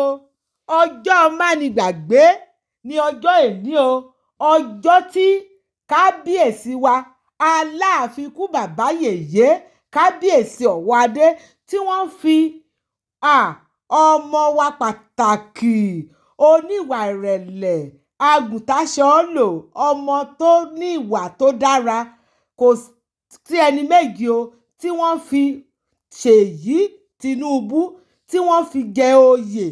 o ọjọ́ mánigbàgbé ní ọjọ́ èní o ọjọ́ tí kábíyèsí wa Aláàfin ikú bàbá yèyé Kábíyèsí Ọ̀wọ́adé tí wọ́n fi ọmọ wa pàtàkì oníwà ìrẹ̀lẹ̀ agùntàṣọ́lò ọmọ tó ní ìwà tó dára kò sí ẹni méjì o tí wọ́n fi Ṣèyí Tinubu tí wọ́n fi jẹ oyè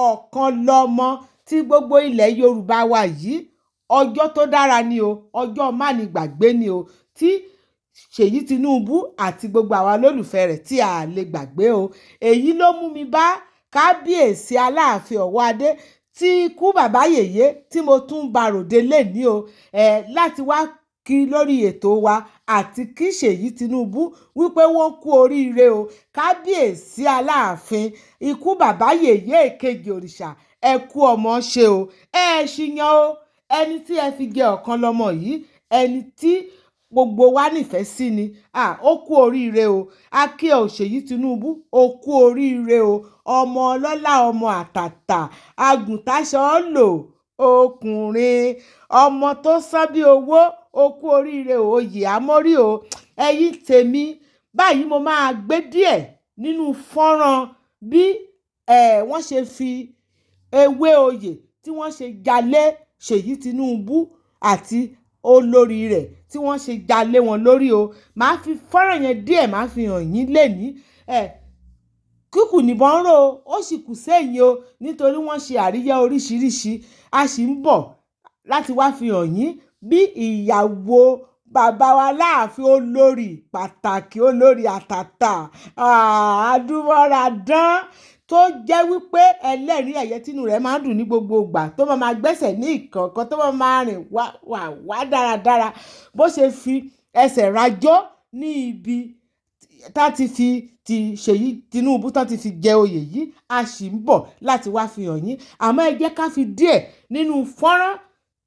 Ọ̀kanlọmọ tí gbogbo ilẹ̀ Yorùbá wa yìí ọjọ́ tó dára ni o ọjọ́ mánigbàgbé ni o tí Ṣèyí Tinubu àti gbogbo àwa olólùfẹ́ rẹ̀ tí a lè gbàgbé o èyí ló mú mi bá Kábíyèsí Aláàfin Ọ̀wọ́adé tí ikú bàbá yèyé tí mo tún bá ròde lénìí o láti wá kí lórí ètò wa àti kí Ṣèyí Tinubu wípé wọ́n kú oríire o Kábíyèsí Aláàfin ikú bàbá yèyé èkejì òrìṣà ẹ kú ọmọ ṣe o ṣìyàn o ẹni tí ẹ fi jẹ Ọ̀kanlọmọ yìí ẹni tí gbogbo wa nífẹ̀ẹ́ sí ni ó kú oríire o akíọ̀ Ṣèyí Tinubu ó kú oríire o ọmọ ọlọ́lá ọmọ àtàtà agùntàṣọ́lò ọkùnrin ọmọ tó sán bí owó ó kú oríire o oyè àmórí o ẹ̀yin tèmi báyìí mo máa gbé díẹ̀ nínú fọ́nrán bí wọ́n ṣe fi ewé oyè tí wọ́n ṣe jalé Ṣèyí Tinubu àti olórí rẹ̀ tí wọ́n ṣe jalé wọn lórí o màá fi fọ́nrán yẹn díẹ̀ màá fi hàn yín lénìí kíkù níbọn ró ó sì kù sẹ́yìn o nítorí wọ́n ṣe àríyá oríṣiríṣi a sì ń bọ̀ láti wá fi hàn yín bí ìyàwó bàbá wa Láàfin olórí pàtàkì olórí àtàtà àdúmọ̀ràdán tó jẹ́ wípé ẹlẹ́rìí ẹ̀yẹ tínú rẹ̀ máa ń dùn ní gbogbo ìgbà tó máa gbẹ́sẹ̀ ní ìkọ̀ọ̀kan tó máa rìn wá dáradára bó ṣe fi ẹsẹ̀ rajọ́ ní ibi tá ti fi ti Ṣèyí Tinubu tá ti fi jẹ oyè yìí a sì ń bọ̀ láti wá fi hàn yín àmọ́ ẹ jẹ́ ká fi díẹ̀ nínú fọ́nrán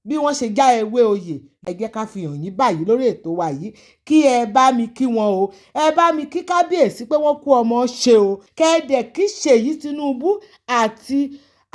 bí wọ́n ṣe já ewé oyè ẹ jẹ́ ká fi hàn yín báyìí lórí ètò wa yìí kí ẹ bá mi kí wọn o ẹ bá mi kí Kábíyèsí pé wọ́n kú ọmọ ṣe o kẹ́ẹ̀dẹ̀ kí Ṣèyí Tinubu àti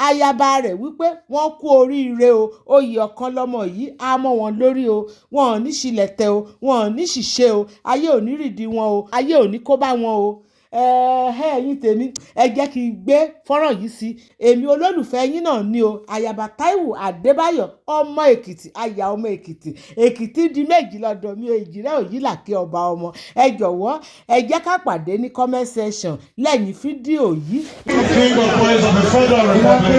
ayaba rẹ̀ wípé wọ́n kú oríire o oyè Ọ̀kanlọmọ yìí á mọ́ wọn lórí o wọn ò ní ṣìlẹ̀tẹ̀ o wọn ò ní ṣìṣe o ayé ò ní rìdí wọn o ayé ò ní kó bá wọn o ẹ̀yin tèmi ẹ jẹ́ kí n gbé fọ́nrán yìí sí èmi olólùfẹ́ yín náà ni o ayaba Táíwò Adébáyọ̀ ọmọ Èkìtì aya ọmọ Èkìtì Èkìtì di méjì lọ́dọ̀ mi èjìrẹ́ òyì làkè ọba ọmọ ẹ jọ̀wọ́ ẹ jẹ́ ká pàdé ní comment section lẹ́yìn fídíò yìí. King of Boys of the Federal Republic,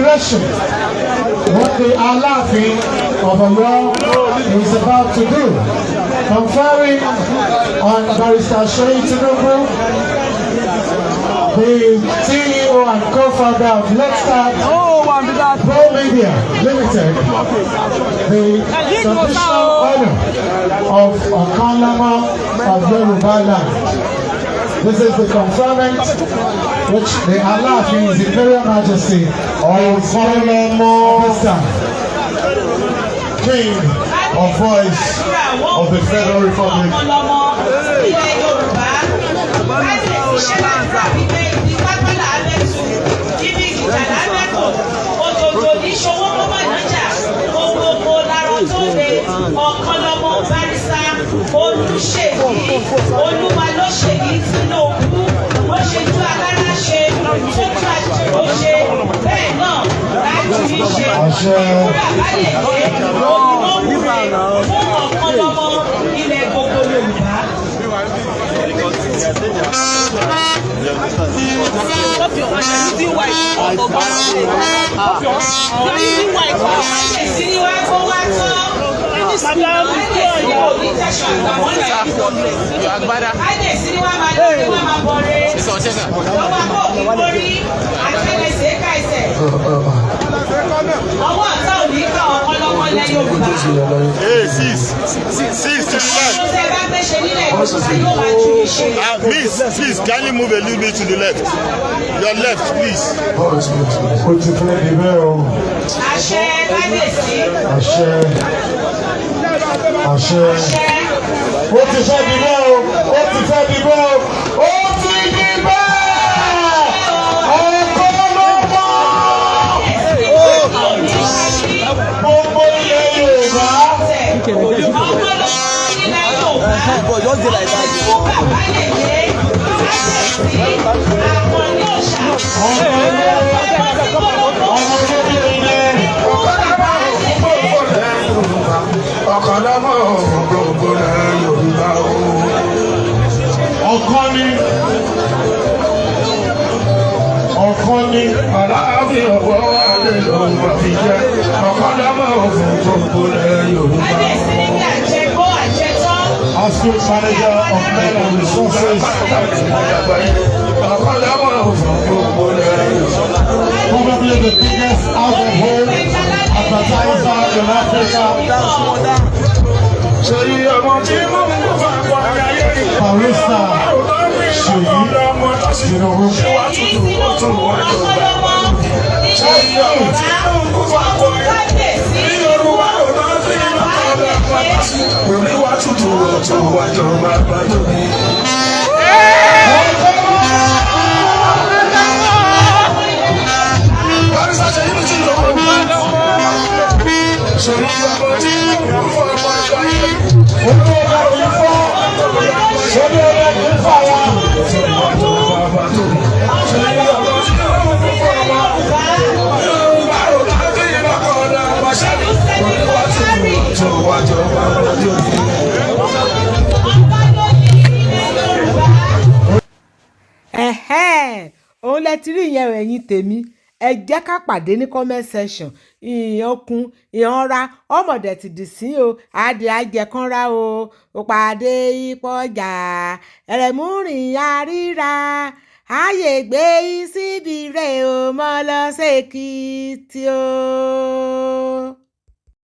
what the Alaafin of Oyo is about to do, conferring on Barrister Seyi Tinubu, the CEO and co-founder of Let's Start Pro Media Limited, the traditional honor of Okanlọmọ of Yoruba land. This is the conferment which the Alaafin, His Imperial Majesty, Okanlọmọ, King of Voice of the Federal Republic. Ọ̀kanlọmọ Barrister Olúṣèyí Olúwa ló Ṣèyí Tinubu ó ṣe tú alára ṣe tó tú àṣìṣe ṣe bẹ́ẹ̀ náà láti fi ṣe ìwúrà báyẹ̀yẹ òmìnira fún Ọ̀kanlọmọ ilẹ̀ gbogbo Yorùbá. Ọwọ́ ọ̀tá ò ní ká Ọ̀kanlọmọ ilẹ̀ Yorùbá. Please, can you move a little bit to the left? Your left, please. Ó ti fẹ́ di bẹ́ẹ̀ o. Àṣẹ Kábíyèsí. Àṣẹ. Àṣẹ. Ó ti fẹ́ di bẹ́ẹ̀ o. Ó ti fẹ́ di bẹ́ẹ̀ o. Ó ti di bẹ́ẹ̀. Ọ̀kanlọmọ. But just dey like that. Fún bàbá yèyé, kábíyèsí, àkànní òòṣà. Ọ̀kànlọ́mọ gbogbo rẹ̀ Yorùbá o. Ọ̀kan ni Alaafin Owoade lòun fi jẹ́. Ọ̀kànlọ́mọ gbogbo rẹ̀ Yorùbá o. Kábíyèsí ní kí àjẹgbó àjẹtán. As field manager of men and resources, Ọ̀kànlọ́mọ gbogbo rẹ̀ Yorùbá o. Probably the biggest out-of-home advertiser in Africa. Seyi ọmọ tí mo ń kó fún àpò ayé. Barrister Seyi Tinubu. Èyí Tinubu Okanlọmọ níṣẹ́ Yorùbá ọdún kábíyèsí Yorùbá ò lọ sí ìlọ́kọ̀ọ́lọ́ pẹ̀lú wá tutù ọ̀tún wájú ọba àgbàdo. Barrister Seyi ní ti lọ́wọ́. Seyi ọmọ tí mo ń fọ ọmọ ìgbàyè. Òun lẹ ti rí ìyẹn ẹ̀yin tèmi ẹ jẹ́ ká pàdé ní comment section ìyànkun ìhànra ọmọdé ti dì sí o adé ajẹkanra o òpàdé ìpọjà ẹrẹmúrìn àríra ààyè gbé síbi rẹ̀ o mọ́ lọ sí Èkìtì o.